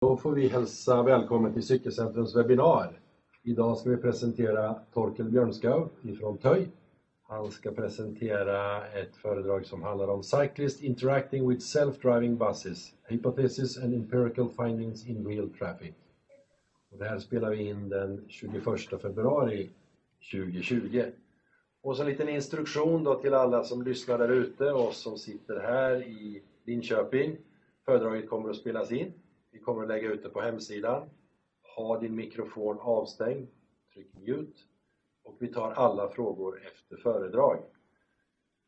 Då får vi hälsa välkommen till Cykelcentrums webbinar. Idag ska vi presentera Torkel Bjornskau ifrån Töj. Han ska presentera ett föredrag som handlar om Cyclists interacting with self-driving buses, hypothesis and empirical findings in real traffic. Och det här spelar vi in den 21 februari 2020. Och så en liten instruktion då till alla som lyssnar där ute och som sitter här i Linköping. Föredraget kommer att spelas in. Vi kommer att lägga ut det på hemsidan. Ha din mikrofon avstängd. Tryck mute. Och vi tar alla frågor efter föredrag.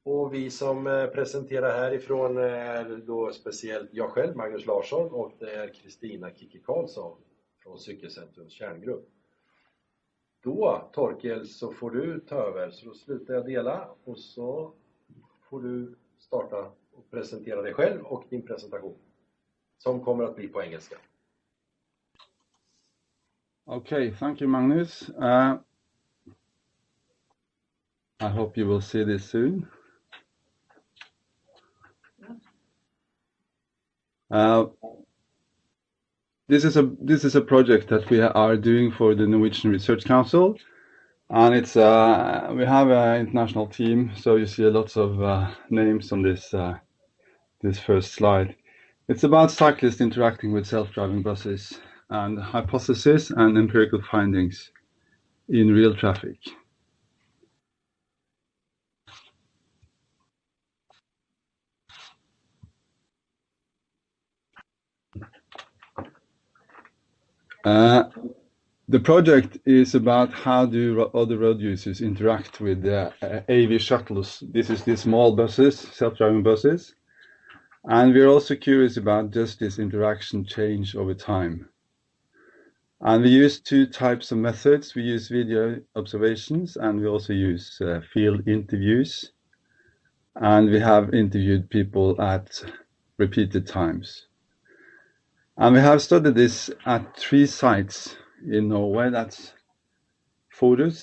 Och vi som presenterar härifrån är då speciellt jag själv, Magnus Larsson, och det är Kristina Kicki Karlsson från Cykelcentrums kärngrupp. Då, Torkel, så får du ta över. Så då slutar jag dela och så får du starta och presentera dig själv och din presentation. Som kommer att bli på engelska. Okay, thank you, Magnus. I hope you will see this soon. This is a project that we are doing for the Norwegian Research Council, and it's we have an international team. So you see lots of names on this first slide. It's about cyclists interacting with self-driving buses and hypotheses and empirical findings in real traffic. The project is about how do other road users interact with the AV shuttles. This is the small buses, self-driving buses. And we're also curious about does this interaction change over time. And we use two types of methods. We use video observations and we also use field interviews. And we have interviewed people at repeated times. And we have studied this at 3 sites in Norway. That's Forus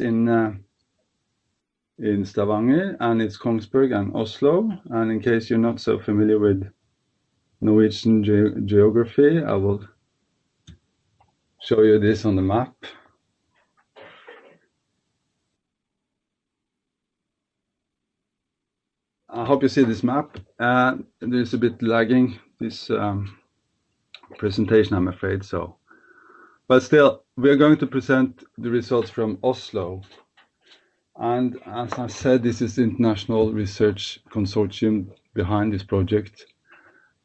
in Stavanger, and it's Kongsberg and Oslo. And in case you're not so familiar with Norwegian geography, I will show you this on the map. I hope you see this map. There's a bit lagging, this presentation, I'm afraid so. But still, we are going to present the results from Oslo. And as I said, this is the international research consortium behind this project.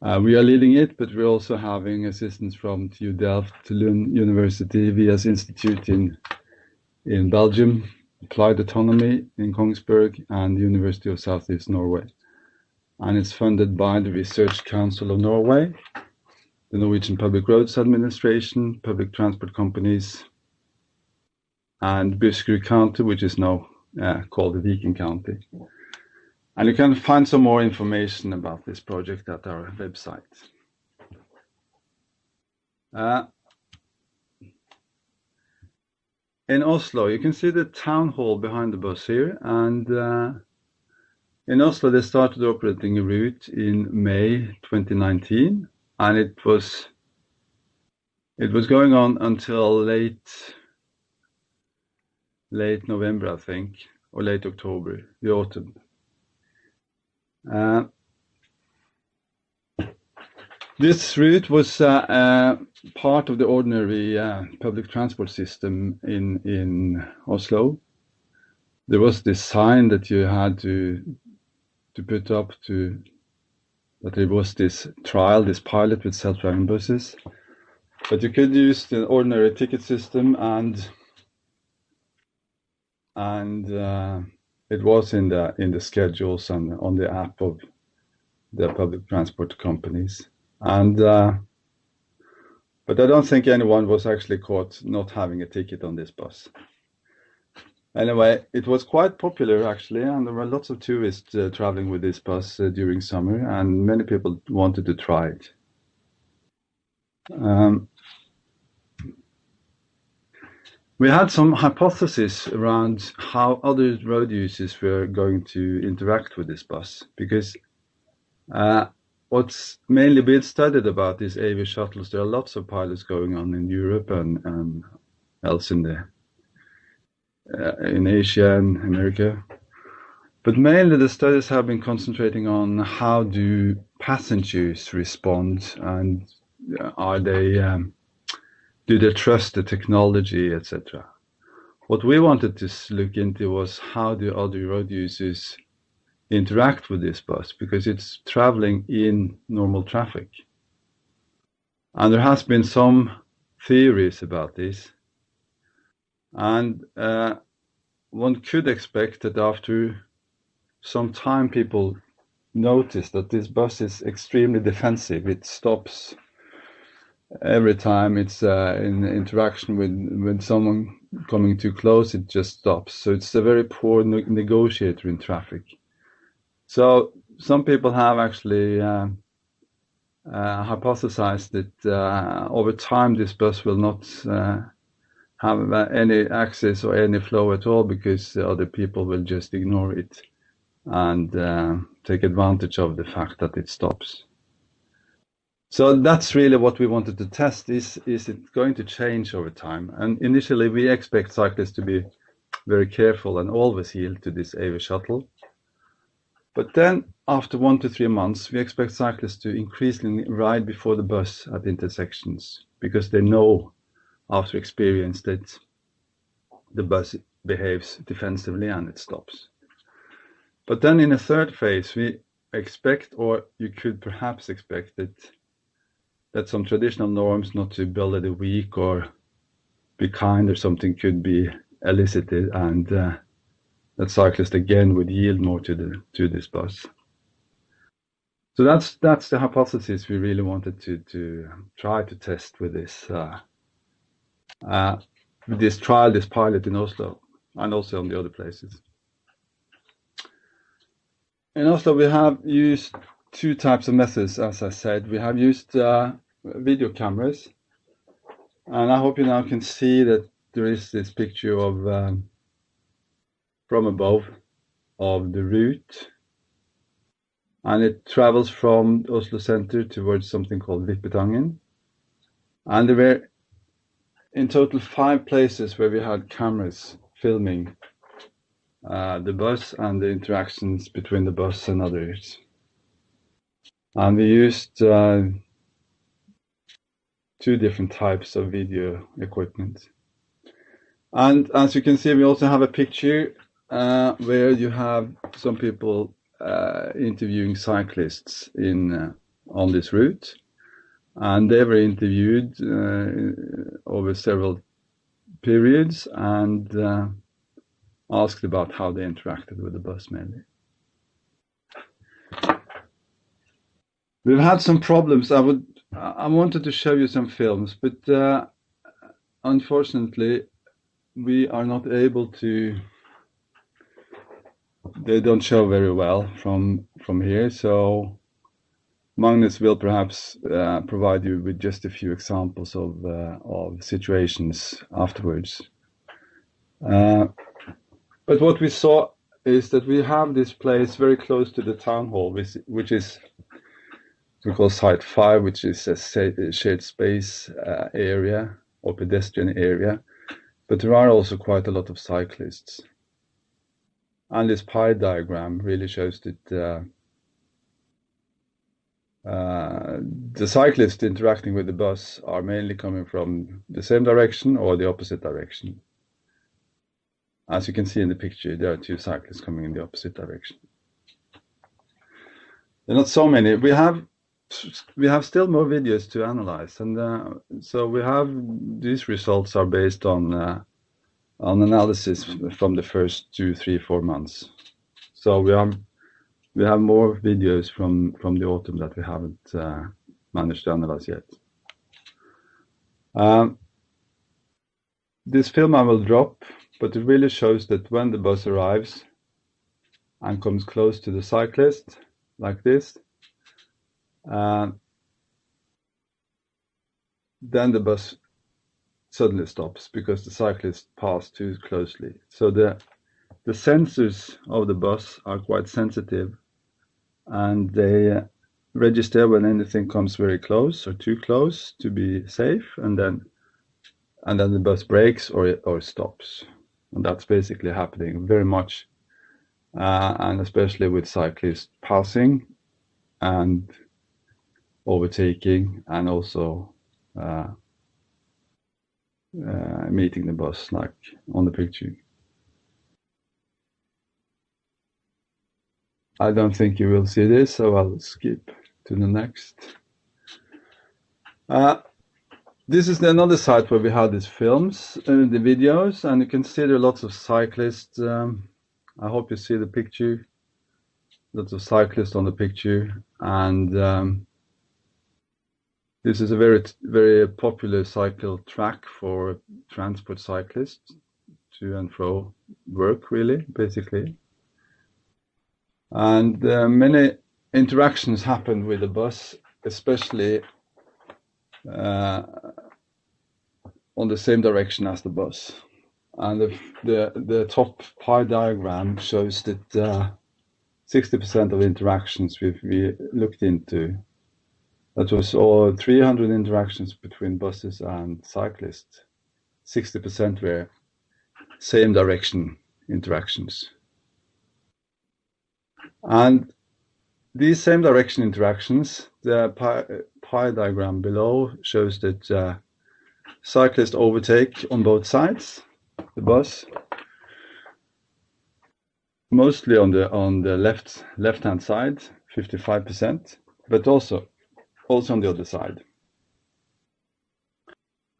We are leading it, but we're also having assistance from TU Delft, Lund University, VS Institute in Belgium, Applied Autonomy in Kongsberg, and the University of Southeast Norway. And it's funded by the Research Council of Norway, the Norwegian Public Roads Administration, public transport companies, and Buskerud County, which is now called the Viken County. And you can find some more information about this project at our website. In Oslo, you can see the town hall behind the bus here. And in Oslo, they started operating a route in May 2019. And it was going on until late November, I think, or late October, the autumn. This route was part of the ordinary public transport system in Oslo. There was this sign that you had to put up that there was this trial, this pilot with self-driving buses. But you could use the ordinary ticket system and it was in the schedules and on the app of the public transport companies. And but I don't think anyone was actually caught not having a ticket on this bus. Anyway, it was quite popular actually, and there were lots of tourists traveling with this bus during summer, and many people wanted to try it. We had some hypotheses around how other road users were going to interact with this bus, because what's mainly been studied about these AV shuttles, there are lots of pilots going on in Europe and else in Asia and America. But mainly the studies have been concentrating on how do passengers respond, and are they do they trust the technology, etc. What we wanted to look into was how do other road users interact with this bus, because it's traveling in normal traffic. And there has been some theories about this. And one could expect that after some time people notice that this bus is extremely defensive. It stops every time it's in interaction with someone coming too close, it just stops. So it's a very poor negotiator in traffic. So some people have actually hypothesized that over time this bus will not have any access or any flow at all, because other people will just ignore it and take advantage of the fact that it stops. So that's really what we wanted to test. Is it going to change over time? And initially we expect cyclists to be very careful and always yield to this AV shuttle. But then after 1 to 3 months, we expect cyclists to increasingly ride before the bus at intersections, because they know after experience that the bus behaves defensively and it stops. But then in a third phase, we expect, or you could perhaps expect, that some traditional norms not to build it weak or be kind or something could be elicited, and that cyclists again would yield more to this bus. So that's the hypothesis we really wanted to try to test with this trial, this pilot in Oslo, and also on the other places. In Oslo, we have used 2 types of methods, as I said. We have used video cameras, and I hope you now can see that there is this picture of from above of the route, and it travels from Oslo center towards something called Vippetangen. And there were in total 5 places where we had cameras filming the bus and the interactions between the bus and others. And we used 2 different types of video equipment. And as you can see, we also have a picture where you have some people interviewing cyclists on this route. And they were interviewed over several periods and asked about how they interacted with the bus mainly. We've had some problems. I wanted to show you some films, but unfortunately we are not able to. They don't show very well from here, so Magnus will perhaps provide you with just a few examples of situations afterwards. But what we saw is that we have this place very close to the town hall, which is we call Site 5, which is a shared space area or pedestrian area. But there are also quite a lot of cyclists. And this pie diagram really shows that the cyclists interacting with the bus are mainly coming from the same direction or the opposite direction. As you can see in the picture, there are 2 cyclists coming in the opposite direction. There are not so many. We have still more videos to analyze, and so we have these results are based on analysis from the first 2, 3, 4 months. So we have more videos from the autumn that we haven't managed to analyze yet. This film I will drop, but it really shows that when the bus arrives and comes close to the cyclist, like this, then the bus suddenly stops because the cyclist passed too closely. So the sensors of the bus are quite sensitive, and they register when anything comes very close or too close to be safe, and then the bus brakes or stops. And that's basically happening very much, and especially with cyclists passing and overtaking, and also meeting the bus, like on the picture. I don't think you will see this, so I'll skip to the next. This is another site where we had these films, the videos, and you can see there are lots of cyclists. I hope you see the picture. Lots of cyclists on the picture, and this is a very, very popular cycle track for transport cyclists to and fro work, really, basically. And many interactions happen with the bus, especially on the same direction as the bus. And the top pie diagram shows that 60% of interactions we looked into, that was all 300 interactions between buses and cyclists. 60% were same direction interactions. And these same direction interactions, the pie diagram below shows that cyclists overtake on both sides, the bus, mostly on the left-hand side, 55%, but also on the other side.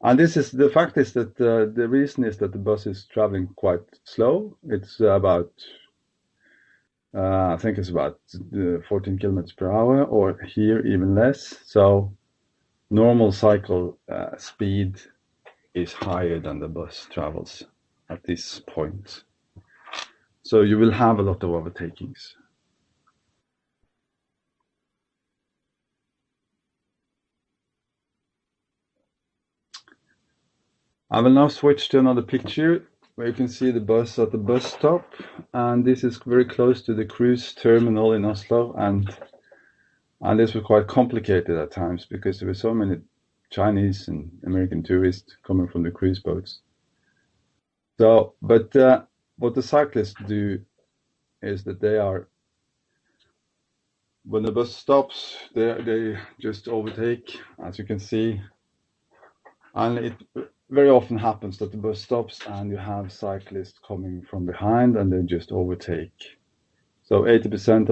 And the fact is that the reason is that the bus is traveling quite slow. It's about I think it's about 14 kilometers per hour, or here even less. So normal cycle speed is higher than the bus travels at this point. So you will have a lot of overtakings. I will now switch to another picture where you can see the bus at the bus stop, and this is very close to the cruise terminal in Oslo, and this was quite complicated at times because there were so many Chinese and American tourists coming from the cruise boats. So, but what the cyclists do is that when the bus stops, they just overtake, as you can see, and it very often happens that the bus stops and you have cyclists coming from behind and they just overtake. So 80%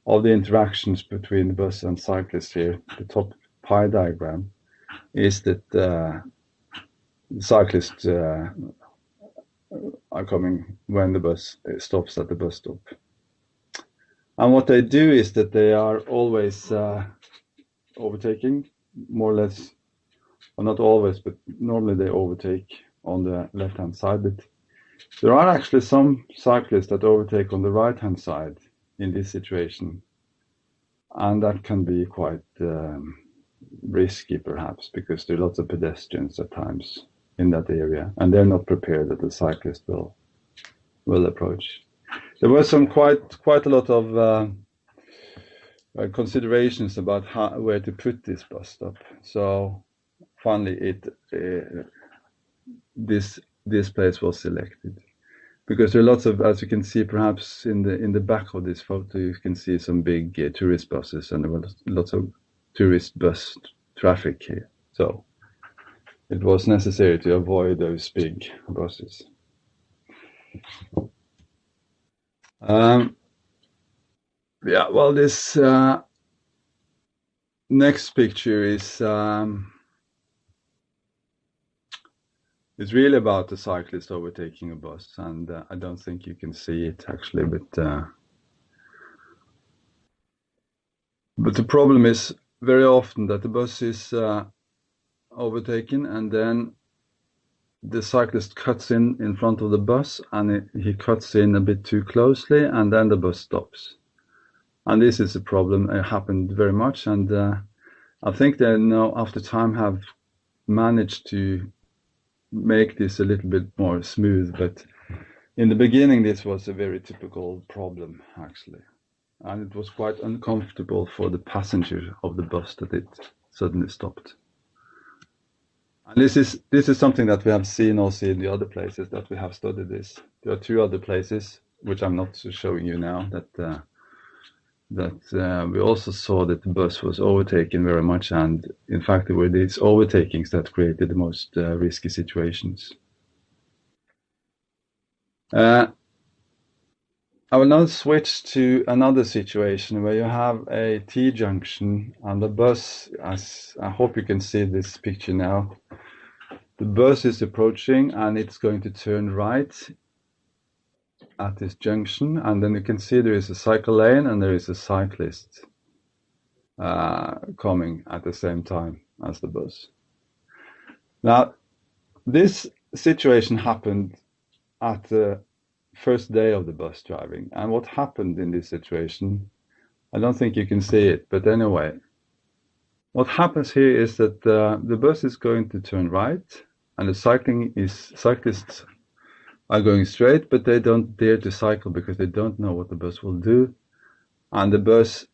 of the interactions between the bus and cyclists here, the top pie diagram, is that the cyclists are coming when the bus stops at the bus stop. And what they do is that they are always overtaking, more or less. Well, not always, but normally they overtake on the left-hand side. But there are actually some cyclists that overtake on the right-hand side in this situation. And that can be quite risky, perhaps, because there are lots of pedestrians at times in that area, and they're not prepared that the cyclist will approach. There were some quite a lot of considerations about where to put this bus stop. So finally, this place was selected because there are lots of, as you can see, perhaps in the back of this photo, you can see some big tourist buses, and there was lots of tourist bus traffic here. So it was necessary to avoid those big buses. Yeah, well, this next picture is really about the cyclist overtaking a bus, and I don't think you can see it actually, but the problem is very often that the bus is overtaken, and then the cyclist cuts in front of the bus, and he cuts in a bit too closely, and then the bus stops. And this is a problem. It happened very much, and I think they now, after time, have managed to make this a little bit more smooth. But in the beginning, this was a very typical problem, actually. and it was quite uncomfortable for the passenger of the bus that it suddenly stopped. And this is something that we have seen also in the other places that we have studied this. There are two other places which I'm not showing you now that we also saw that the bus was overtaken very much, and in fact it were these overtakings that created the most risky situations. I will now switch to another situation where you have a T-junction and the bus, as I hope you can see this picture now. The bus is approaching and it's going to turn right at this junction, and then you can see there is a cycle lane and there is a cyclist coming at the same time as the bus. Now, this situation happened at the first day of the bus driving, and what happened in this situation, I don't think you can see it, but anyway, what happens here is that the bus is going to turn right, and the cyclists are going straight, but they don't dare to cycle because they don't know what the bus will do, and the bus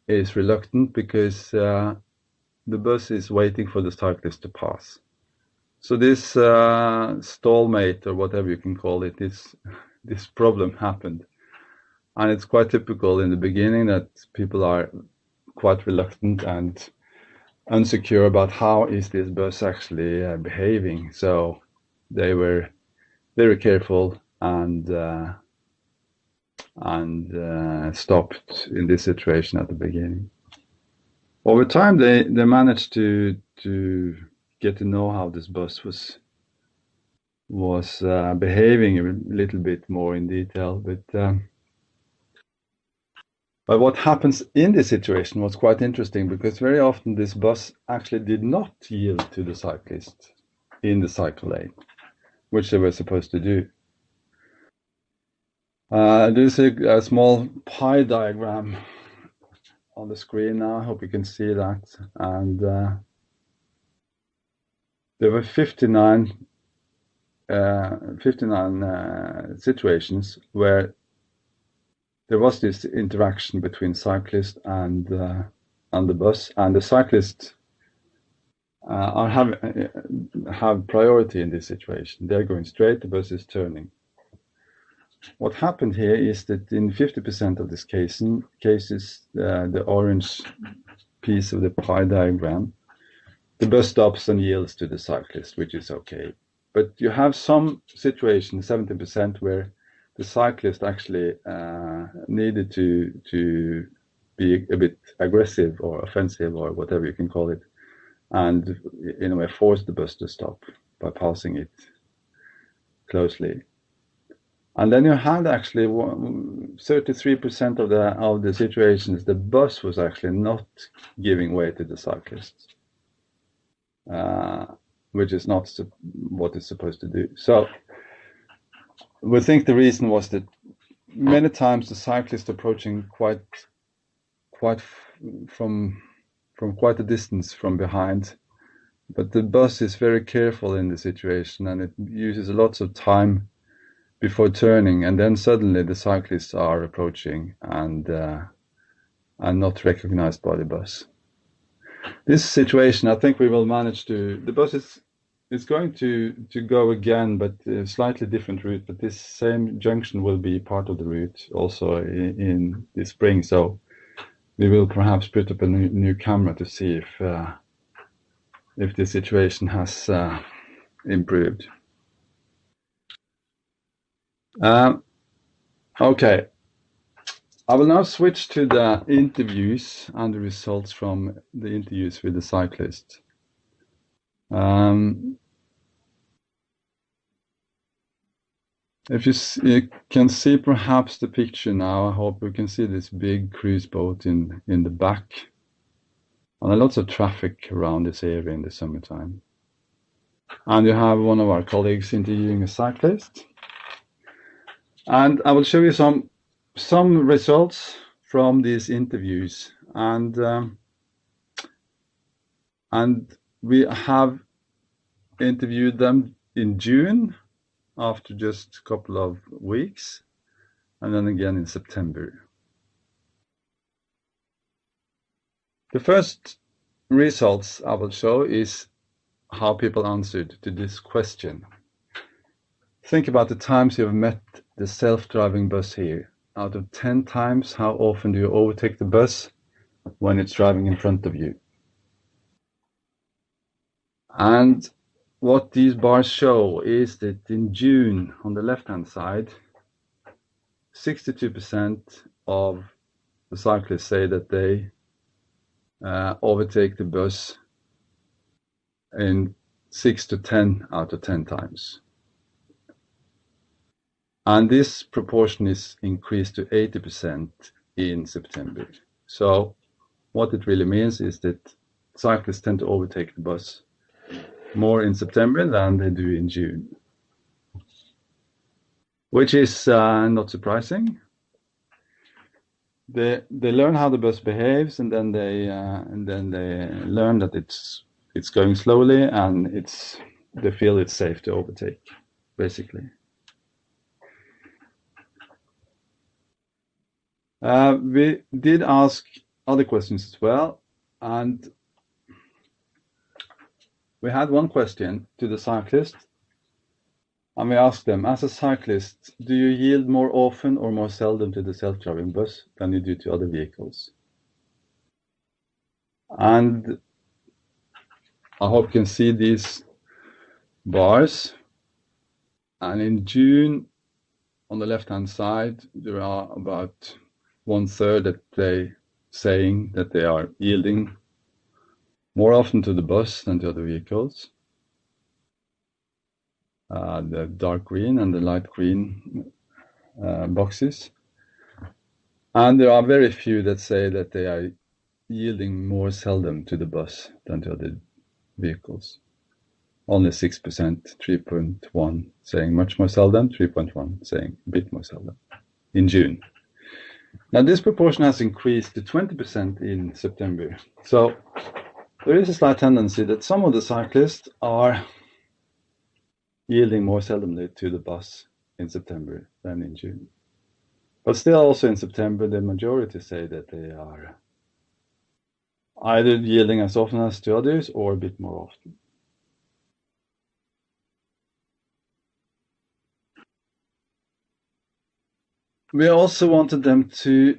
is reluctant because the bus is waiting for the cyclist to pass. So this stalemate, or whatever you can call it, this problem happened, and it's quite typical in the beginning that people are quite reluctant and unsecure about how is this bus actually behaving. So they were very careful and stopped in this situation at the beginning. Over time, they managed to get to know how this bus was behaving a little bit more in detail, but what happens in this situation was quite interesting, because very often this bus actually did not yield to the cyclist in the cycle lane, which they were supposed to do. There's a small pie diagram on the screen now. I hope you can see that. And there were 59 situations where there was this interaction between cyclist and the bus, and the cyclists have priority in this situation. They're going straight, the bus is turning. What happened here is that in 50% of these cases, the orange piece of the pie diagram, the bus stops and yields to the cyclist, which is okay. But you have some situations, 70%, where the cyclist actually needed to be a bit aggressive or offensive or whatever you can call it, and in a way force the bus to stop by passing it closely. And then you had actually 33% of the situations the bus was actually not giving way to the cyclist, which is not what it's supposed to do. So we think the reason was that many times the cyclist approaching quite from quite a distance from behind, but the bus is very careful in the situation, and it uses lots of time before turning, and then suddenly the cyclists are approaching and not recognized by the bus. This situation, I think we will manage to. The bus is going to go again, but a slightly different route. But this same junction will be part of the route also in the spring. So we will perhaps put up a new camera to see if the situation has improved. Okay, I will now switch to the interviews and the results from the interviews with the cyclists. If you can see perhaps the picture now, I hope you can see this big cruise boat in the back, and lots of traffic around this area in the summertime. And you have one of our colleagues interviewing a cyclist. And I will show you some results from these interviews, and we have interviewed them in June after just a couple of weeks, and then again in September. The first results I will show is how people answered to this question. Think about the times you have met the self-driving bus here. Out of 10 times, how often do you overtake the bus when it's driving in front of you? And what these bars show is that in June, on the left-hand side, 62% of the cyclists say that they overtake the bus in 6 to 10 out of 10 times. And this proportion is increased to 80% in September. So what it really means is that cyclists tend to overtake the bus more in September than they do in June, which is not surprising. They learn how the bus behaves, and then they learn that it's going slowly, and they feel it's safe to overtake, basically. We did ask other questions as well, and we had one question to the cyclist, and we asked them, as a cyclist, do you yield more often or more seldom to the self-driving bus than you do to other vehicles? And I hope you can see these bars. And in June, on the left-hand side, there are about 1/3 that they saying that they are yielding more often to the bus than to other vehicles. The dark green and the light green boxes. And there are very few that say that they are yielding more seldom to the bus than to other vehicles. Only 6%, 3.1 saying much more seldom, 3.1 saying a bit more seldom in June. Now this proportion has increased to 20% in September. So there is a slight tendency that some of the cyclists are yielding more seldomly to the bus in September than in June. But still also in September, the majority say that they are either yielding as often as to others or a bit more often. We also wanted them to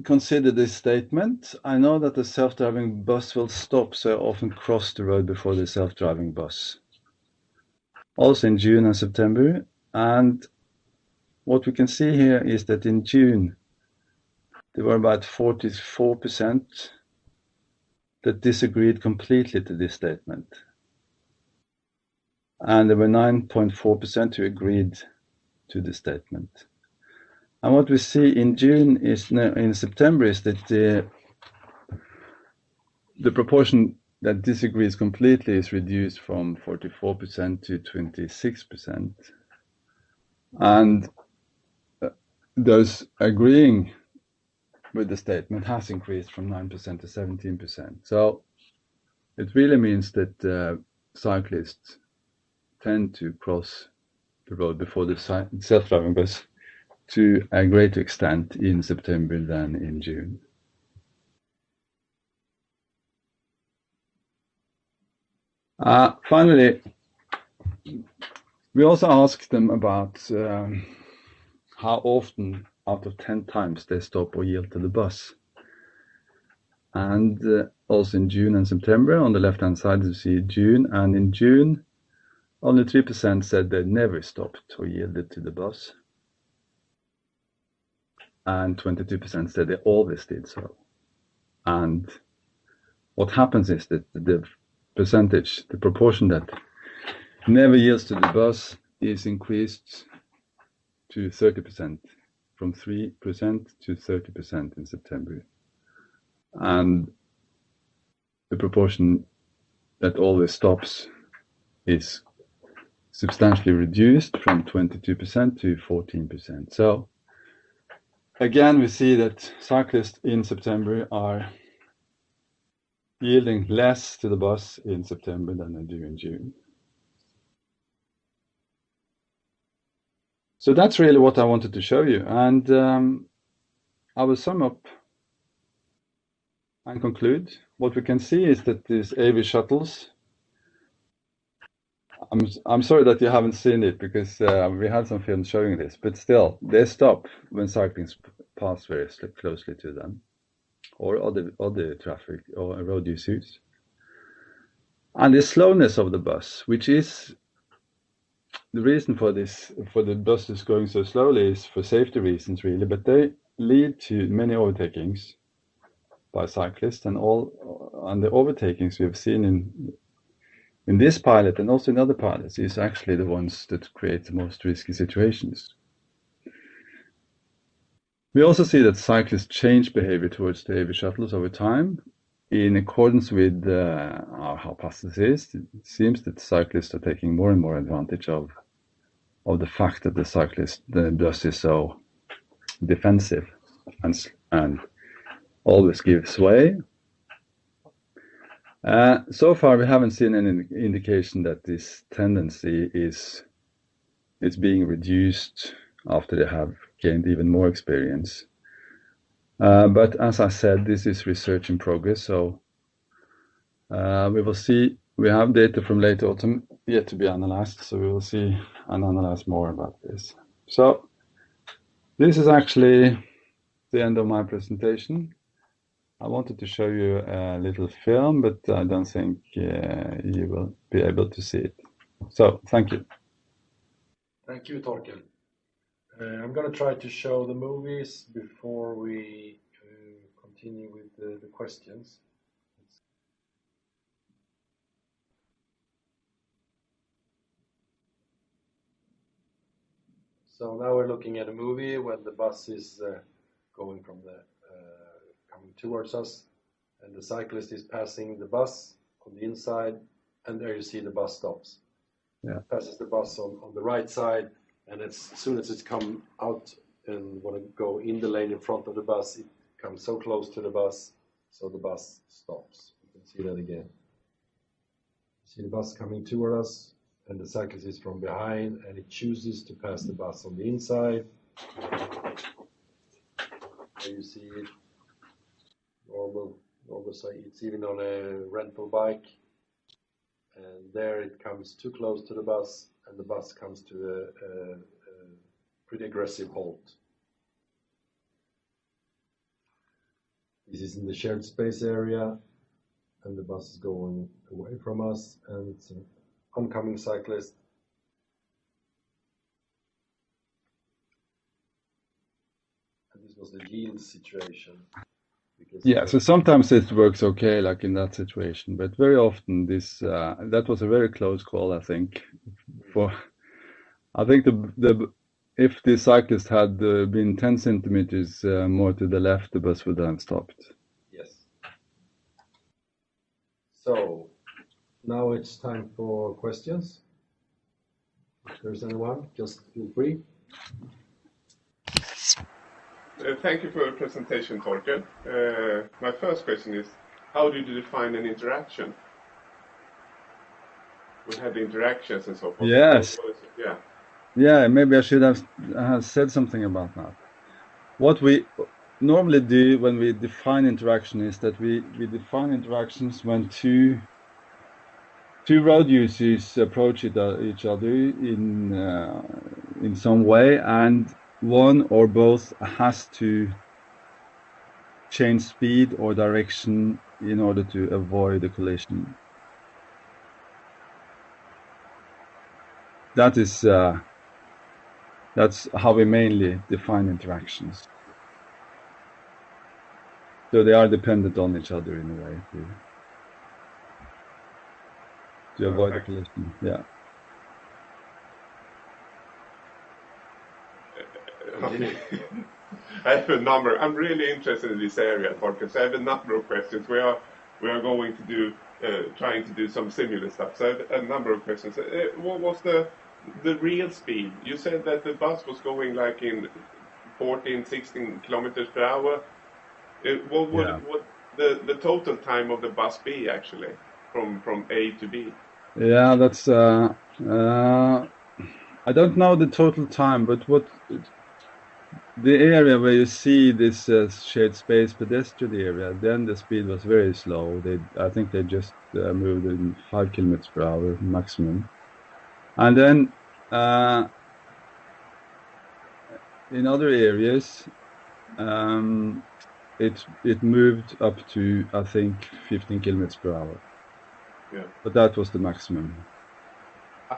consider this statement. I know that the self-driving bus will stop, so I often cross the road before the self-driving bus. Also in June and September. And what we can see here is that in June, there were about 44% that disagreed completely to this statement. And there were 9.4% who agreed to the statement. And what we see in June is, in September, is that the proportion that disagrees completely is reduced from 44% to 26%. And those agreeing with the statement has increased from 9% to 17%. So it really means that cyclists tend to cross the road before the self-driving bus to a greater extent in September than in June. Finally, we also asked them about how often out of 10 times they stop or yield to the bus. And also in June and September, on the left-hand side you see June, and in June only 3% said they never stopped or yielded to the bus. And 22% said they always did so. And what happens is that the percentage, the proportion that never yields to the bus is increased to 30%, from 3% to 30% in September. And the proportion that always stops is substantially reduced from 22% to 14%. So again, we see that cyclists in September are yielding less to the bus in September than they do in June. So that's really what I wanted to show you. And I will sum up and conclude. What we can see is that these AV shuttles, I'm sorry that you haven't seen it because we had some films showing this, but still, they stop when cyclists pass very closely to them, or other traffic or road users. And the slowness of the bus, which is the reason for this, for the buses going so slowly, is for safety reasons really, but they lead to many overtakings by cyclists, and the overtakings we've seen in this pilot and also in other pilots is actually the ones that create the most risky situations. We also see that cyclists change behavior towards the AV shuttles over time in accordance with our hypothesis. It seems that cyclists are taking more and more advantage of the fact that the bus is so defensive and always gives way. So far, we haven't seen any indication that this tendency is being reduced after they have gained even more experience. But as I said, this is research in progress, so we will see. We have data from late autumn yet to be analyzed, so we will see and analyze more about this. So this is actually the end of my presentation. I wanted to show you a little film, but I don't think you will be able to see it. So, thank you. Thank you, Torkel. I'm going to try to show the movies before we continue with the questions. So now we're looking at a movie when the bus is going from coming towards us, and the cyclist is passing the bus on the inside, and there you see the bus stops. Yeah. Passes the bus on the right side, and as soon as it's come out and want to go in the lane in front of the bus, it comes so close to the bus, so the bus stops. You can see that again. See the bus coming toward us, and the cyclist is from behind, and it chooses to pass the bus on the inside. There you see it. Normal side. It's even on a rental bike, and there it comes too close to the bus, and the bus comes to a pretty aggressive halt. This is in the shared space area, and the bus is going away from us, and it's an oncoming cyclist. And this was the yield situation. Yeah, so sometimes it works okay, like in that situation, but very often this that was a very close call, I think. I think if the cyclist had been 10 centimeters more to the left, the bus would have stopped. Yes. So now it's time for questions. If there's anyone, just feel free. Thank you for your presentation, Torkel. My first question is, how do you define an interaction? We had the interactions and so forth. Yes. Yeah. Yeah, maybe I should have said something about that. What we normally do when we define interaction is that we define interactions when two road users approach each other in some way, and one or both has to change speed or direction in order to avoid a collision. That's how we mainly define interactions. So they are dependent on each other in a way to avoid a collision. Yeah. I have a number. I'm really interested in this area, Torkel. So I have a number of questions. We are going to do trying to do some similar stuff. So I have a number of questions. What was the real speed? You said that the bus was going like in 14, 16 kilometers per hour. What would the total time of the bus be actually from A to B? Yeah, that's I don't know the total time, but the area where you see this shared space pedestrian area, then the speed was very slow. I think they just moved in 5 kilometers per hour maximum. And then in other areas, it moved up to, I think, 15 kilometers per hour. Yeah. But that was the maximum.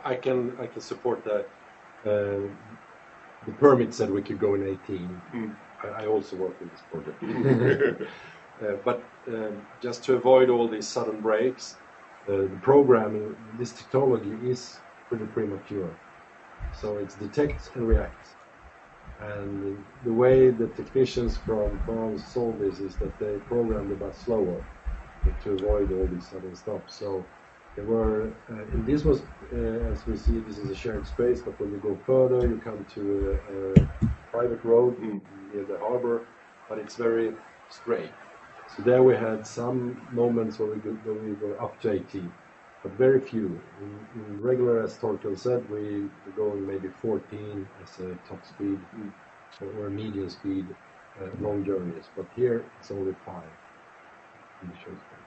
I can support that. The permit said we could go in 18. I also work in this project. But just to avoid all these sudden breaks, the programming, this technology is pretty premature. So it's detect and react. And the way the technicians from Från solve this is that they program the bus slower to avoid all these sudden stops. So there were, and this was, as we see, this is a shared space, but when you go further, you come to a private road near the harbor, but it's very straight. So there we had some moments where we were up to 18, but very few. In regular, as Torkel said, we were going maybe 14 as a top speed or medium speed long journeys, but here it's only 5 in the shared space.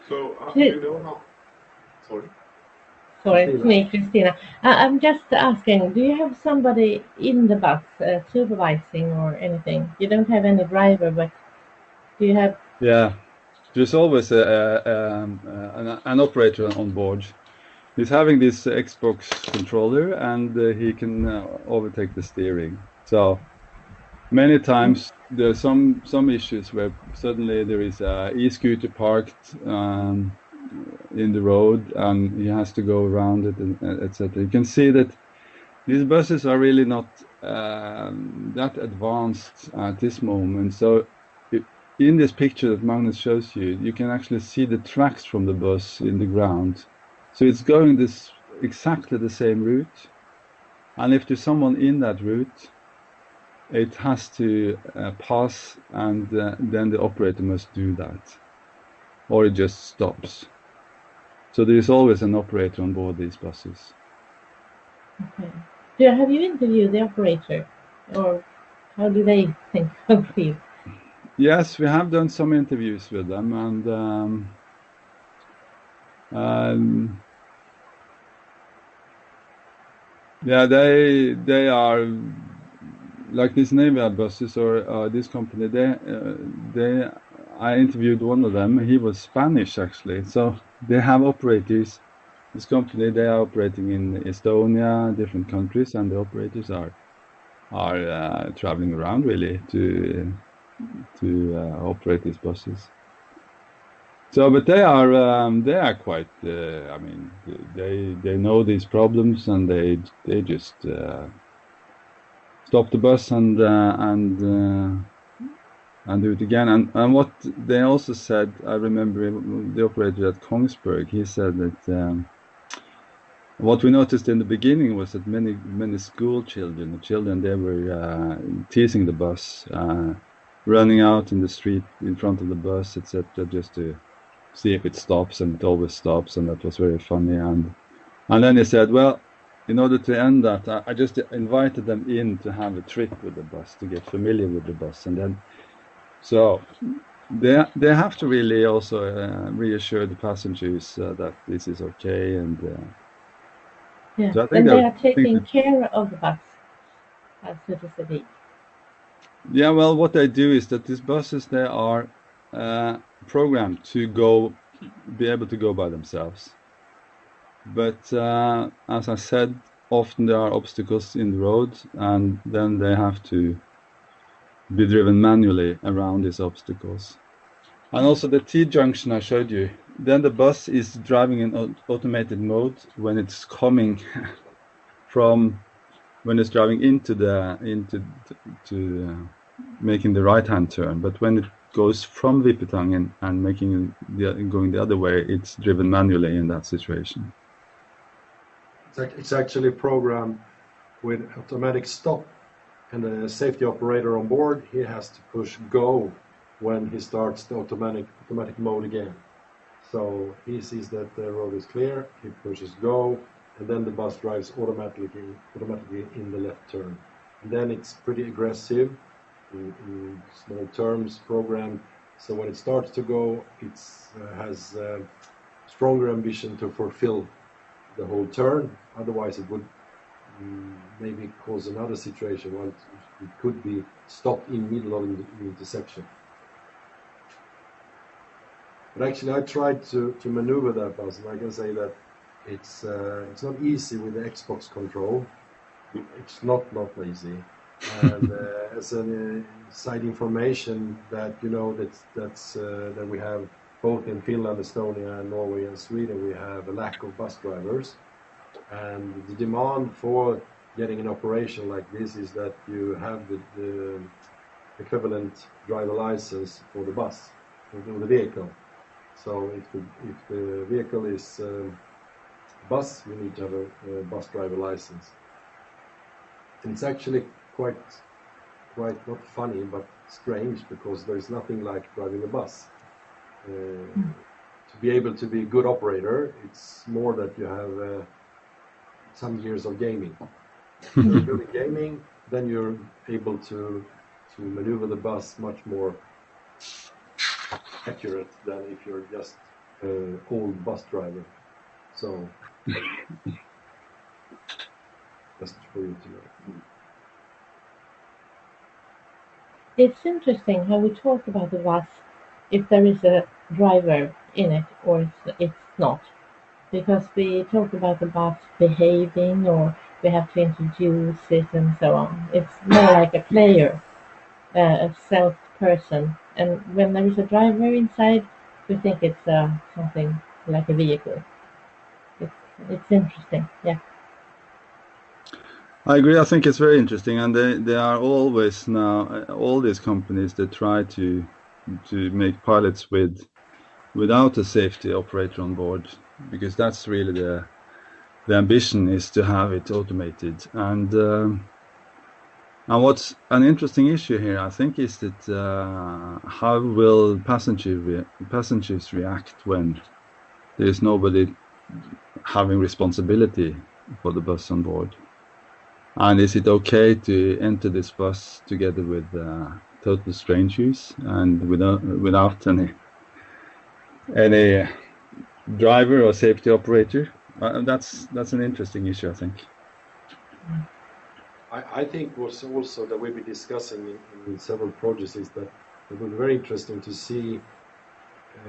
So, you know how... Sorry. Sorry, it's me, Christina. I'm just asking, do you have somebody in the bus supervising or anything? You don't have any driver, but do you have... Yeah, there's always an operator on board. He's having this Xbox controller, and he can overtake the steering. So many times there are some issues where suddenly there is a e-scooter parked in the road, and he has to go around it, and etc. You can see that these buses are really not that advanced at this moment. So in this picture that Magnus shows you, you can actually see the tracks from the bus in the ground. So it's going this exactly the same route, and if there's someone in that route, it has to pass, and then the operator must do that, or it just stops. So there is always an operator on board these buses. Okay. Have you interviewed the operator, or how do they think of you? Yes, we have done some interviews with them, and yeah, they are like these Navia buses or this company. I interviewed one of them. He was Spanish actually, so they have operators. This company, they are operating in Estonia, different countries, and the operators are traveling around really to operate these buses. So, but they are quite. I mean, they know these problems, and they just stop the bus and do it again. And what they also said, I remember the operator at Kongsberg. He said that what we noticed in the beginning was that many school children, they were teasing the bus, running out in the street in front of the bus, etc., just to see if it stops, and it always stops, and that was very funny. And then he said, well, in order to end that, I just invited them in to have a trip with the bus, to get familiar with the bus, and then so they have to really also reassure the passengers that this is okay, and yeah. So I think and they are taking care of the bus, so to speak. Yeah, well, what they do is that these buses, they are programmed to be able to go by themselves. But as I said, often there are obstacles in the road, and then they have to be driven manually around these obstacles. And also the T-junction I showed you, then the bus is driving in automated mode when it's coming when it's driving into making the right-hand turn. But when it goes from Vippetangen and going the other way, it's driven manually in that situation. It's actually programmed with automatic stop, and the safety operator on board, he has to push go when he starts the automatic mode again. So he sees that the road is clear, he pushes go, and then the bus drives automatically in the left turn. And then it's pretty aggressive in small terms program. So when it starts to go, it has stronger ambition to fulfill the whole turn. Otherwise, it would maybe cause another situation. Well, it could be stopped in middle of the intersection. But actually, I tried to maneuver that bus, and I can say that it's not easy with the Xbox control. It's not easy. And as a side information that that we have both in Finland, Estonia, Norway, and Sweden, we have a lack of bus drivers, and the demand for getting an operation like this is that you have the equivalent driver license for the bus, for the vehicle. So if the vehicle is bus, you need to have a bus driver license. And it's actually quite not funny, but strange, because there's nothing like driving a bus. To be able to be a good operator, it's more that you have some years of gaming. If you're good at gaming, then you're able to maneuver the bus much more accurate than if you're just an old bus driver. So just for you to know. It's interesting how we talk about the bus if there is a driver in it or it's not. Because we talk about the bus behaving, or we have to introduce it and so on. It's more like a player, a self-person. And when there is a driver inside, we think it's something like a vehicle. It's interesting, yeah. I agree. I think it's very interesting, and they are always now, all these companies, they try to make pilots without a safety operator on board, because that's really the ambition, is to have it automated. And what's an interesting issue here, I think, is that how will passengers react when there is nobody having responsibility for the bus on board? And is it okay to enter this bus together with total strangers and without any driver or safety operator? That's an interesting issue, I think. I think what's also that we've been discussing in several projects is that it would be very interesting to see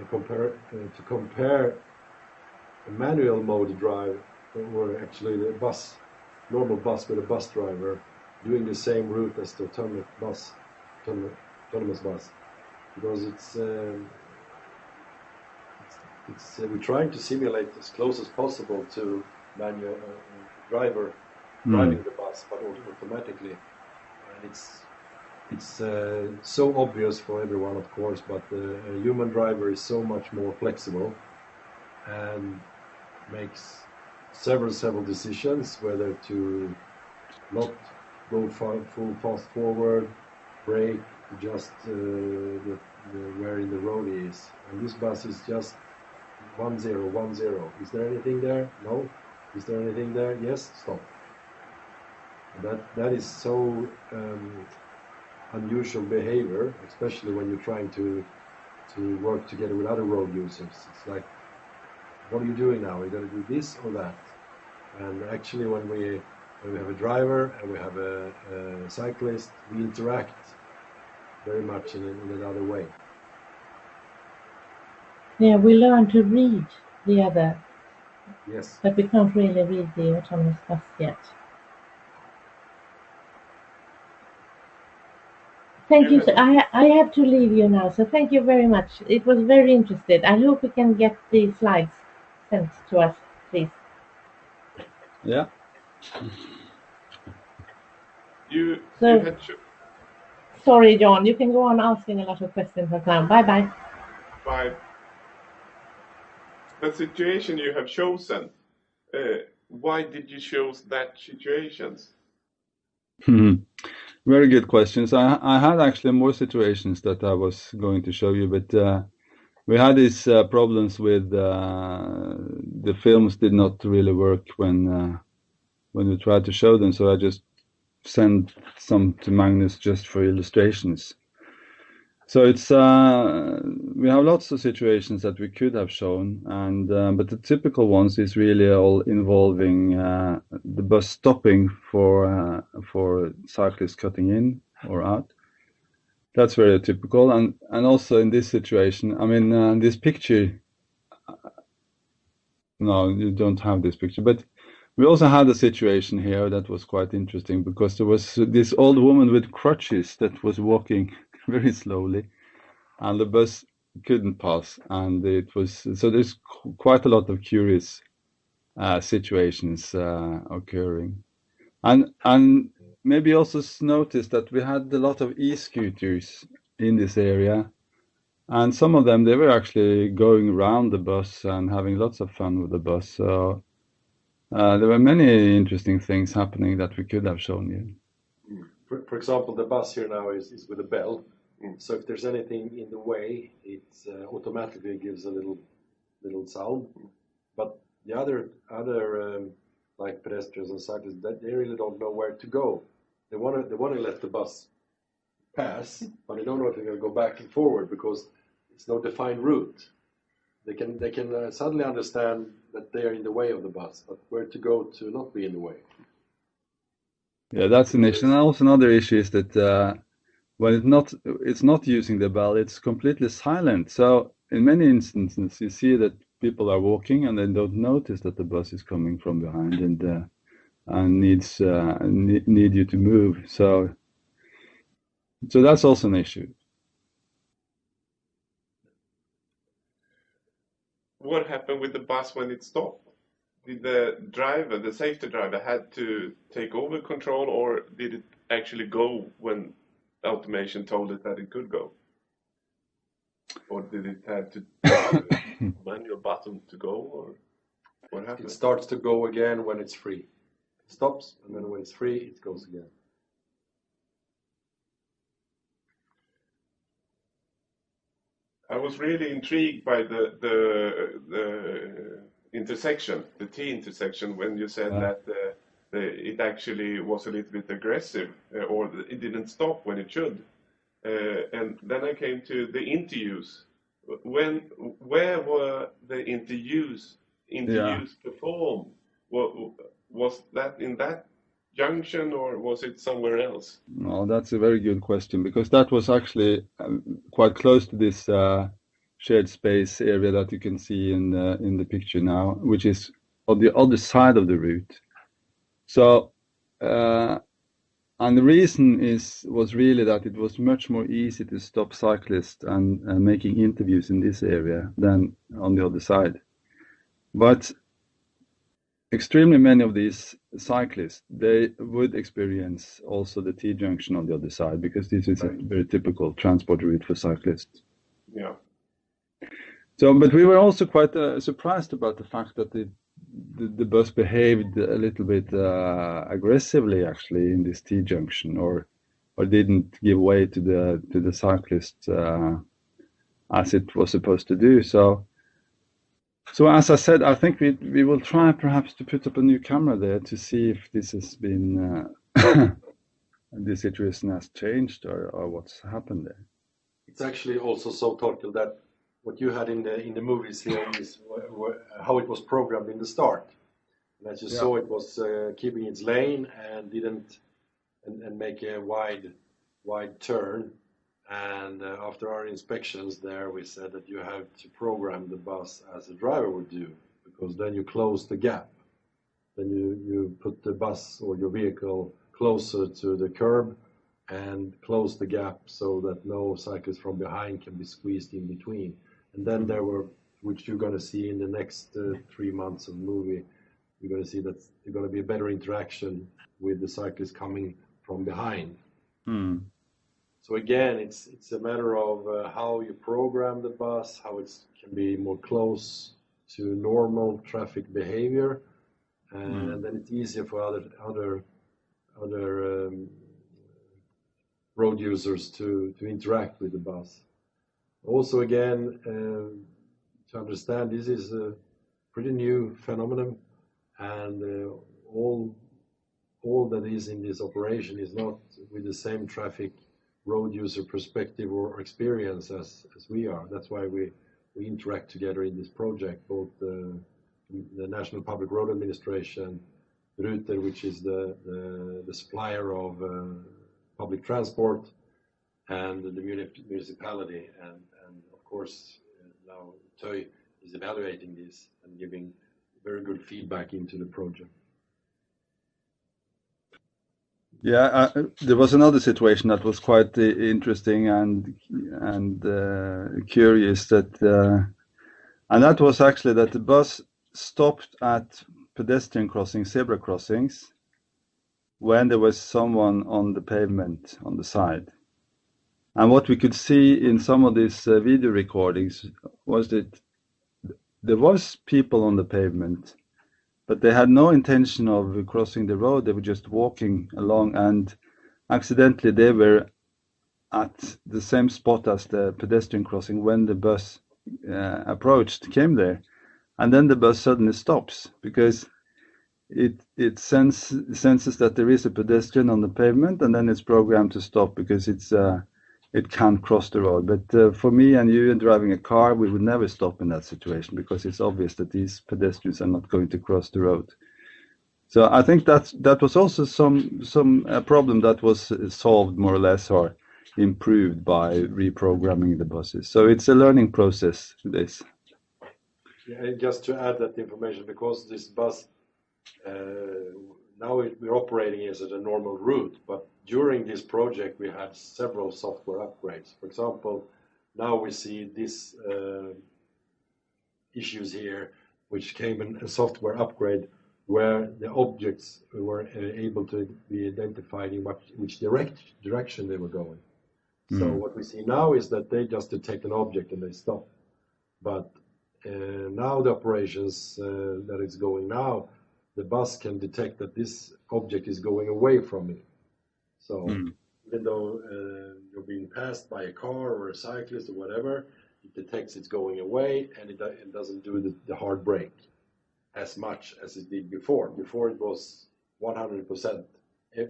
compare a manual mode drive, or actually the normal bus with a bus driver doing the same route as the autonomous bus, because we're trying to simulate as close as possible to manual driver driving the bus, but automatically. And it's so obvious for everyone, of course, but a human driver is so much more flexible and makes several decisions, whether to not go full fast forward, brake, just where in the road he is. And this bus is just 1010. Is there anything there? No. Is there anything there? Yes. Stop. And that is so unusual behavior, especially when you're trying to work together with other road users. It's like, what are you doing now? Are you going to do this or that? And actually, when we have a driver and we have a cyclist, we interact very much in another way. Yeah, we learn to read the other. Yes. But we can't really read the autonomous bus yet. Thank you. I have to leave you now, so thank you very much. It was very interesting. I hope we can get the slides sent to us, please. Yeah. Sorry, John. You can go on asking a lot of questions now. Bye. Bye. The situation you have chosen, why did you choose that situations? Very good questions. I had actually more situations that I was going to show you, but we had these problems with the films did not really work when we tried to show them, so I just send some to Magnus just for illustrations. So it's we have lots of situations that we could have shown, and but the typical ones is really all involving the bus stopping for cyclists cutting in or out. That's very typical, and also in this situation, I mean, this picture. No, you don't have this picture, but we also had a situation here that was quite interesting because there was this old woman with crutches that was walking very slowly, and the bus couldn't pass, and it was so there's quite a lot of curious situations occurring, and maybe also noticed that we had a lot of e-scooters in this area, and some of them they were actually going around the bus and having lots of fun with the bus. So there were many interesting things happening that we could have shown you. For example, the bus here now is with a bell. So if there's anything in the way, it automatically gives a little sound. But the other like pedestrians and cyclists, they really don't know where to go. They want to let the bus pass, but they don't know if they're going to go back and forward because it's no defined route. They can suddenly understand that they are in the way of the bus, but where to go to not be in the way. Yeah, that's an issue. And also another issue is that when it's not using the bell, it's completely silent. So in many instances, you see that people are walking and they don't notice that the bus is coming from behind and need you to move. So that's also an issue. What happened with the bus when it stopped? Did the safety driver, had to take over control, or did it actually go when automation told it that it could go? Or did it have to manual button to go, or what happened? It starts to go again when it's free. It stops, and then when it's free, it goes again. I was really intrigued by the intersection, the T intersection, when you said that it actually was a little bit aggressive, or it didn't stop when it should. And then I came to the interviews. Where were the interviews performed? Was that in that junction, or was it somewhere else? No, that's a very good question, because that was actually quite close to this shared space area that you can see in the picture now, which is on the other side of the route. So, and the reason was really that it was much more easy to stop cyclists and making interviews in this area than on the other side. But extremely many of these cyclists, they would experience also the T-junction on the other side, because this is a very typical transport route for cyclists. Yeah. So, but we were also quite surprised about the fact that the bus behaved a little bit aggressively, actually, in this T-junction, or didn't give way to the cyclists as it was supposed to do. So as I said, I think we will try perhaps to put up a new camera there to see if this has been this situation has changed or what's happened there. It's actually also so, Torkel, that what you had in the movies here is how it was programmed in the start. And as you saw, it was keeping its lane and didn't and make a wide turn. And after our inspections there, we said that you have to program the bus as a driver would do, because then you close the gap. Then you put the bus or your vehicle closer to the curb and close the gap so that no cyclist from behind can be squeezed in between. And then there were, which you're going to see in the next 3 months of the movie, you're going to see that there's going to be a better interaction with the cyclist coming from behind. So again, it's a matter of how you program the bus, how it can be more close to normal traffic behavior, and then it's easier for other road users to interact with the bus. Also, again, to understand, this is a pretty new phenomenon, and all all that is in this operation is not with the same traffic road user perspective or experience as we are. That's why we interact together in this project, both the National Public Road Administration, Ruter, which is the supplier of public transport, and the municipality, and of course now TÖI is evaluating this and giving very good feedback into the project. Yeah, there was another situation that was quite interesting and curious, that and that was actually that the bus stopped at pedestrian crossings, zebra crossings, when there was someone on the pavement on the side. And what we could see in some of these video recordings was that there was people on the pavement, but they had no intention of crossing the road. They were just walking along, and accidentally they were at the same spot as the pedestrian crossing when the bus came there. And then the bus suddenly stops because it senses that there is a pedestrian on the pavement, and then it's programmed to stop because it can't cross the road. But for me and you driving a car, we would never stop in that situation because it's obvious that these pedestrians are not going to cross the road. So I think that was also some problem that was solved more or less, or improved by reprogramming the buses. So it's a learning process, this. Yeah, and just to add that information, because this bus now we're operating as a normal route, but during this project we had several software upgrades. For example, now we see these issues here, which came in a software upgrade where the objects were able to be identified in which direction they were going. So what we see now is that they just detect an object and they stop. But now the operations that it's going now, the bus can detect that this object is going away from it. So even though you're being passed by a car or a cyclist or whatever, it detects it's going away, and it doesn't do the hard brake as much as it did before. Before it was 100%. If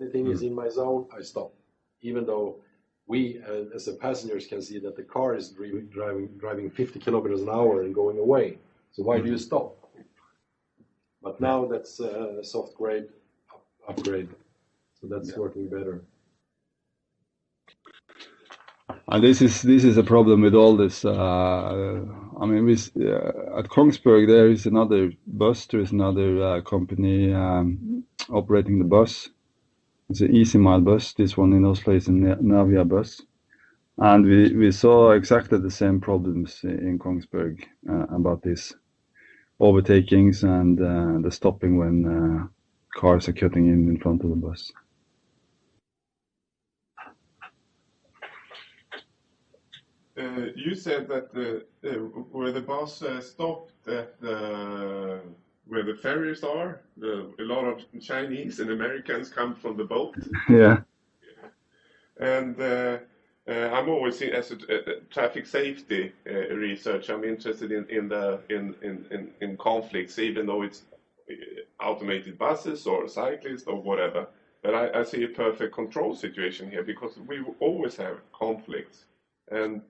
anything is in my zone, I stop. Even though we, as the passengers, can see that the car is driving 50 kilometers an hour and going away. So why do you stop? But now that's a software upgrade. So that's working better. And this is a problem with all this. I mean, at Kongsberg there is another bus. There is another company operating the bus. It's an Easy Mile bus. This one in Oslo is a Navia bus. And we saw exactly the same problems in Kongsberg about this overtakings and the stopping when cars are cutting in front of the bus. You said that where the bus stopped at where the ferries are, a lot of Chinese and Americans come from the boat. Yeah. And I'm always as a traffic safety research. I'm interested in conflicts, even though it's automated buses or cyclists or whatever. But I see a perfect control situation here because we always have conflicts, and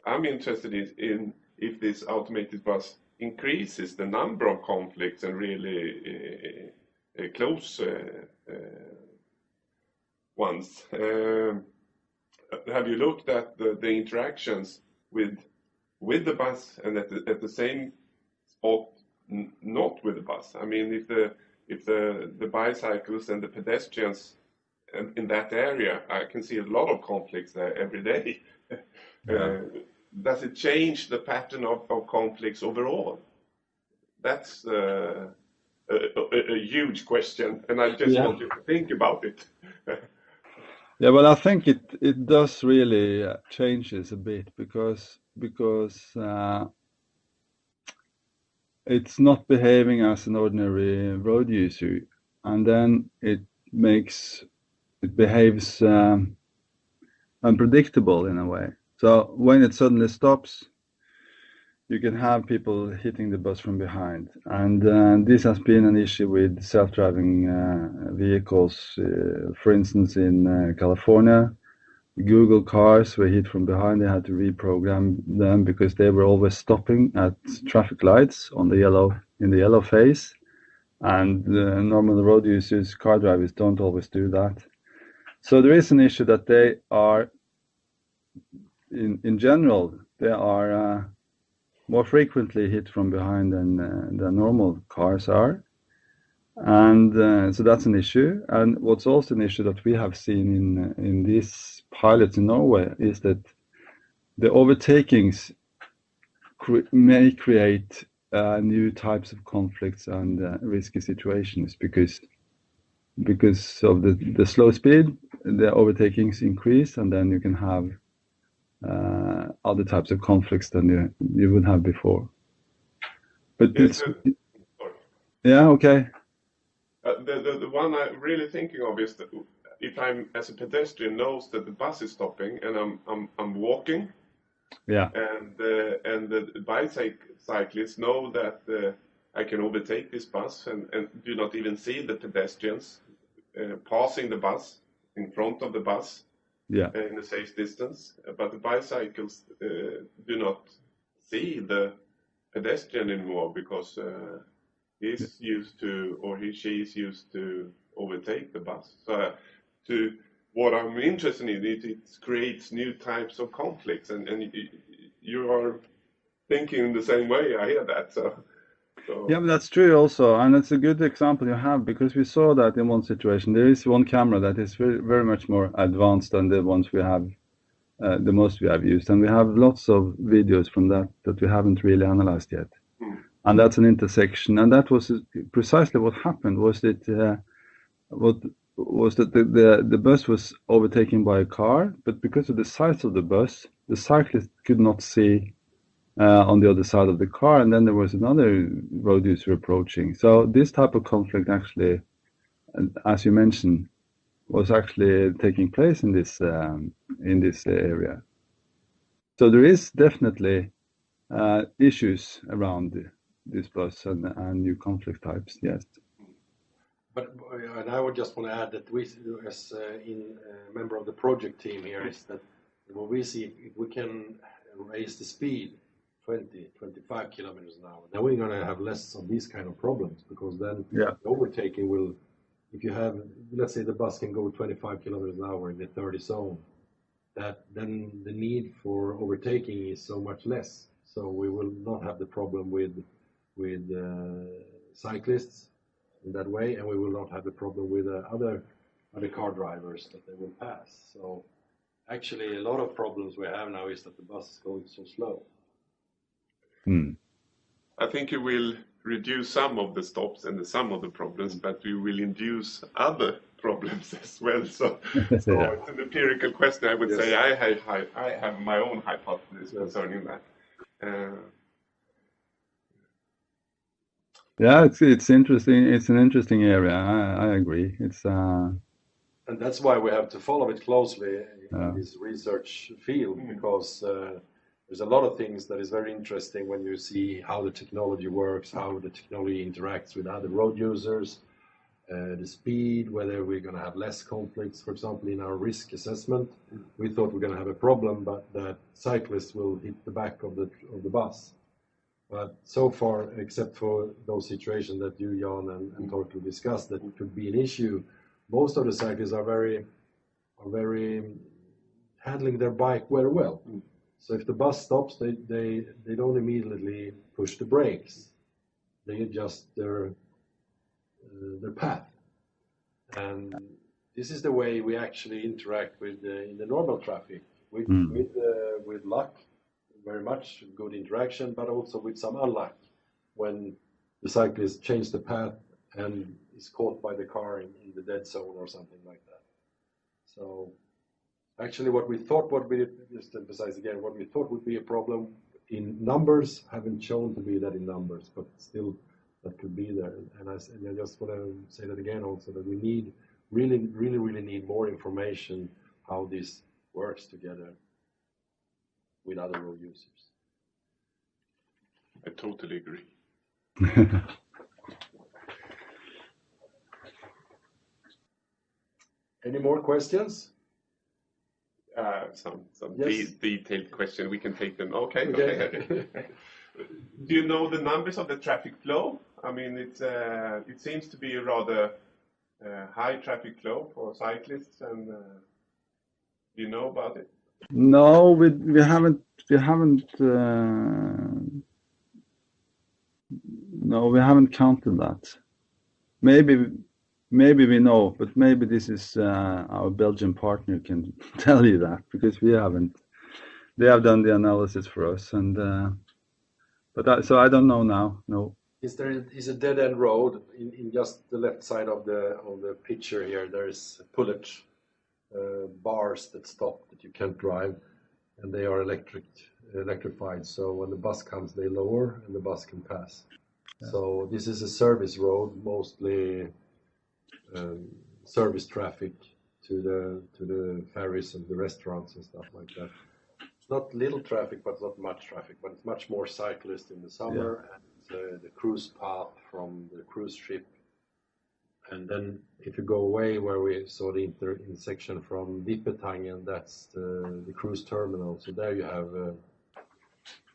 I'm interested in if this automated bus increases the number of conflicts and really close ones. Have you looked at the interactions with the bus and at the same spot not with the bus? I mean, if the bicyclists and the pedestrians in that area, I can see a lot of conflicts there every day. Does it change the pattern of conflicts overall? That's a huge question, and I just want you to think about it. Yeah, well, I think it does really changes a bit because it's not behaving as an ordinary road user, and then it behaves unpredictable in a way. So when it suddenly stops, you can have people hitting the bus from behind. And this has been an issue with self-driving vehicles. For instance, in California, Google cars were hit from behind. They had to reprogram them because they were always stopping at traffic lights on the yellow phase. And normal road users, car drivers, don't always do that. So there is an issue that they are, in general, they are more frequently hit from behind than normal cars are. And so that's an issue. And what's also an issue that we have seen in these pilots in Norway is that the overtakings may create new types of conflicts and risky situations because of the slow speed, the overtakings increase, and then you can have other types of conflicts than you would have before. But Yes, yeah, okay. The one I'm really thinking of is that if I'm, as a pedestrian, knows that the bus is stopping and I'm walking, yeah, and the bicyclists know that I can overtake this bus and do not even see the pedestrians passing the bus in front of the bus. Yeah. In a safe distance, but the bicycles do not see the pedestrian anymore because he's used to, or she is used to overtake the bus. So what I'm interested in, it creates new types of conflicts, and you are thinking the same way. I hear that. So. Yeah, but that's true also, and it's a good example you have because we saw that in one situation. There is one camera that is very, very much more advanced than the ones we have, the most we have used, and we have lots of videos from that we haven't really analyzed yet. And that's an intersection, and that was precisely what happened. Was that the bus was overtaken by a car, but because of the size of the bus, the cyclist could not see on the other side of the car, and then there was another road user approaching. So this type of conflict actually, as you mentioned, was actually taking place in this area. So there is definitely issues around this bus and new conflict types. Yes. But and I would just want to add that we, as a member of the project team here, is that what we see, if we can raise the speed 20-25 kilometers an hour, then we're going to have less of these kind of problems, because then the overtaking will, if you have, let's say the bus can go 25 kilometers an hour in the 30 zone, that then the need for overtaking is so much less. So we will not have the problem with cyclists in that way, and we will not have the problem with other car drivers that they will pass. So actually a lot of problems we have now is that the bus is going so slow. I think you will reduce some of the stops and some of the problems, but you will induce other problems as well. So it's an empirical question. I would say I have my own hypothesis concerning that. Yeah, it's interesting. It's an interesting area. I agree. It's and that's why we have to follow it closely in this research field, because there's a lot of things that is very interesting when you see how the technology works, how the technology interacts with other road users, the speed, whether we're going to have less conflicts. For example, in our risk assessment, we thought we're going to have a problem, but that cyclists will hit the back of the bus. But so far, except for those situations that you, Jan, and Torkel discussed, that could be an issue, most of the cyclists are very handling their bike very well. So if the bus stops, they don't immediately push the brakes. They adjust their path. And this is the way we actually interact with in the normal traffic, with luck, very much good interaction, but also with some unluck when the cyclist changes the path and is caught by the car in the dead zone or something like that. So actually what we thought would be, just to emphasize again, what we thought would be a problem in numbers haven't shown to be that in numbers, but still that could be there. And I just want to say that again also, that we need really need more information how this works together with other road users. I totally agree. Any more questions? Some Yes. detailed question. We can take them. Okay. Okay. Do you know the numbers of the traffic flow? I mean, it seems to be a rather high traffic flow for cyclists, and do you know about it? No, we haven't. No, we haven't counted that. Maybe we know, but maybe this is our Belgian partner can tell you that, because we haven't. They have done the analysis for us, and so I don't know now. No. Is a dead end road in just the left side of the picture here? There is pullage bars that stop that you can't drive, and they are electrified. So when the bus comes, they lower, and the bus can pass. Yeah. So this is a service road, mostly service traffic to the ferries and the restaurants and stuff like that. It's not little traffic, but not much traffic. But it's much more cyclists in the summer, and the cruise path from the cruise ship. And then if you go away where we saw the intersection from Vippetangen, that's the cruise terminal. So there you have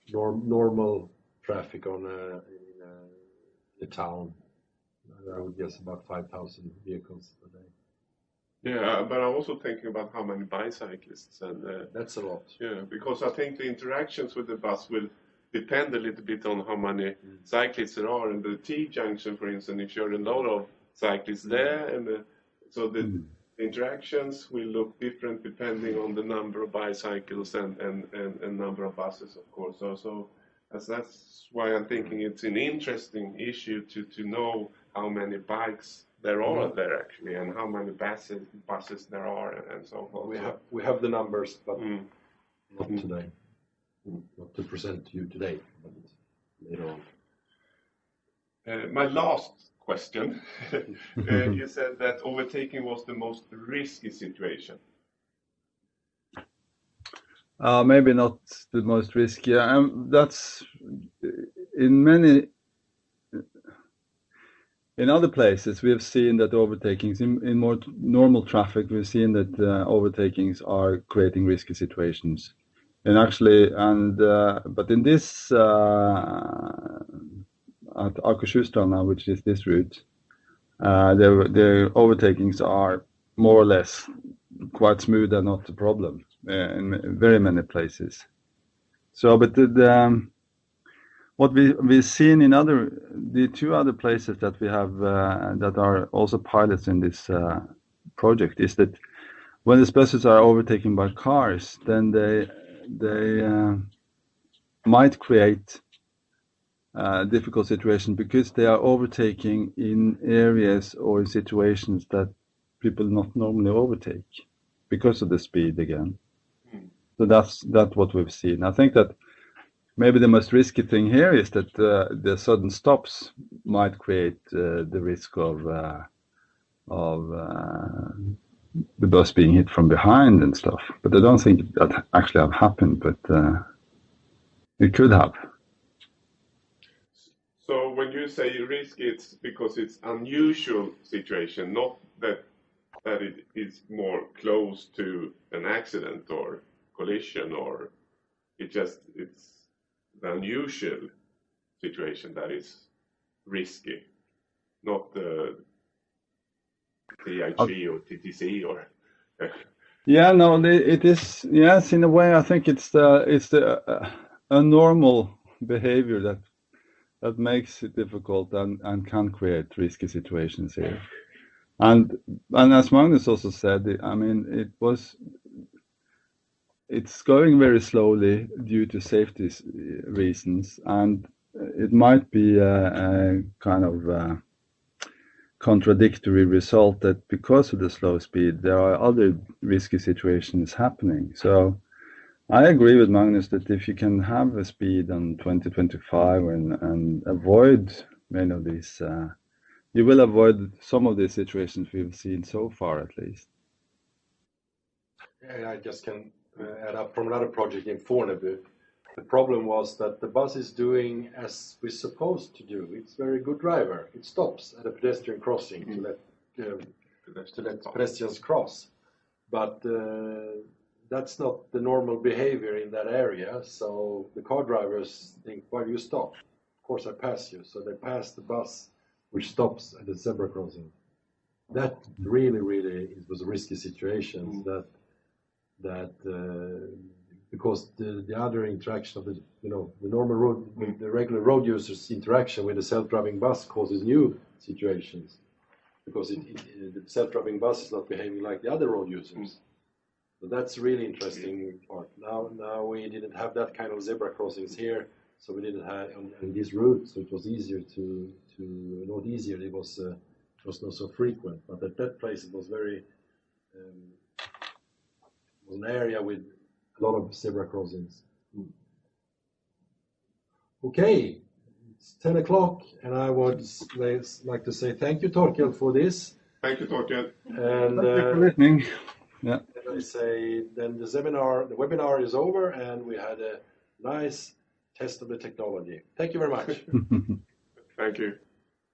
normal traffic in the town. I would guess about 5,000 vehicles per day. Yeah, but I'm also thinking about how many bicyclists, and that's a lot. Yeah, because I think the interactions with the bus will depend a little bit on how many cyclists there are. And the T junction, for instance, if you're a lot of cyclists there, and so the interactions will look different depending on the number of bicycles and number of buses, of course. So that's why I'm thinking it's an interesting issue to know how many bikes there are there actually, and how many buses there are, and so forth. We have the numbers, but not today. Not to present to you today, but later on. My last question. You said that overtaking was the most risky situation. Maybe not the most risky. That's in other places we have seen that overtakings in more normal traffic. We've seen that overtakings are creating risky situations, and actually, but in this at Akershusstranda, which is this route, the overtakings are more or less quite smooth and not a problem in very many places. So, but what we've seen in the two other places that we have that are also pilots in this project is that when the buses are overtaken by cars, then they might create difficult situations because they are overtaking in areas or in situations that people not normally overtake because of the speed again. So that's what we've seen. I think that maybe the most risky thing here is that the sudden stops might create the risk of the bus being hit from behind and stuff. But I don't think that actually have happened, but it could have. So when you say risk, it's because it's unusual situation, not that it is more close to an accident or collision, or it's the unusual situation that is risky, not the TIG or TTC or. Yeah, no, it is. Yes, in a way, I think it's the normal behavior that makes it difficult and can create risky situations here. And as Magnus also said, I mean, it's going very slowly due to safety reasons, and it might be a kind of contradictory result that because of the slow speed, there are other risky situations happening. So I agree with Magnus that if you can have a speed on 20-25 and avoid many of these, you will avoid some of these situations we've seen so far, at least. Yeah, I just can add up from another project in Från. The problem was that the bus is doing as we're supposed to do. It's a very good driver. It stops at a pedestrian crossing to let pedestrians cross. But that's not the normal behavior in that area. So the car drivers think, why do you stop? Of course I pass you. So they pass the bus which stops at the zebra crossing. That really, it was a risky situation. Because the other interaction of the normal road, the regular road users' interaction with the self-driving bus causes new situations, because the self-driving bus is not behaving like the other road users. So that's really interesting part. Now we didn't have that kind of zebra crossings here, so we didn't have on this route, so it was easier not easier. It was not so frequent, but at that place it was very was an area with a lot of zebra crossings. Okay, it's 10 o'clock, and I would like to say thank you, Torkel, for this. Thank you, Torkel. And Thank you for listening. Yeah. I say then the webinar is over, and we had a nice test of the technology. Thank you very much. Thank you.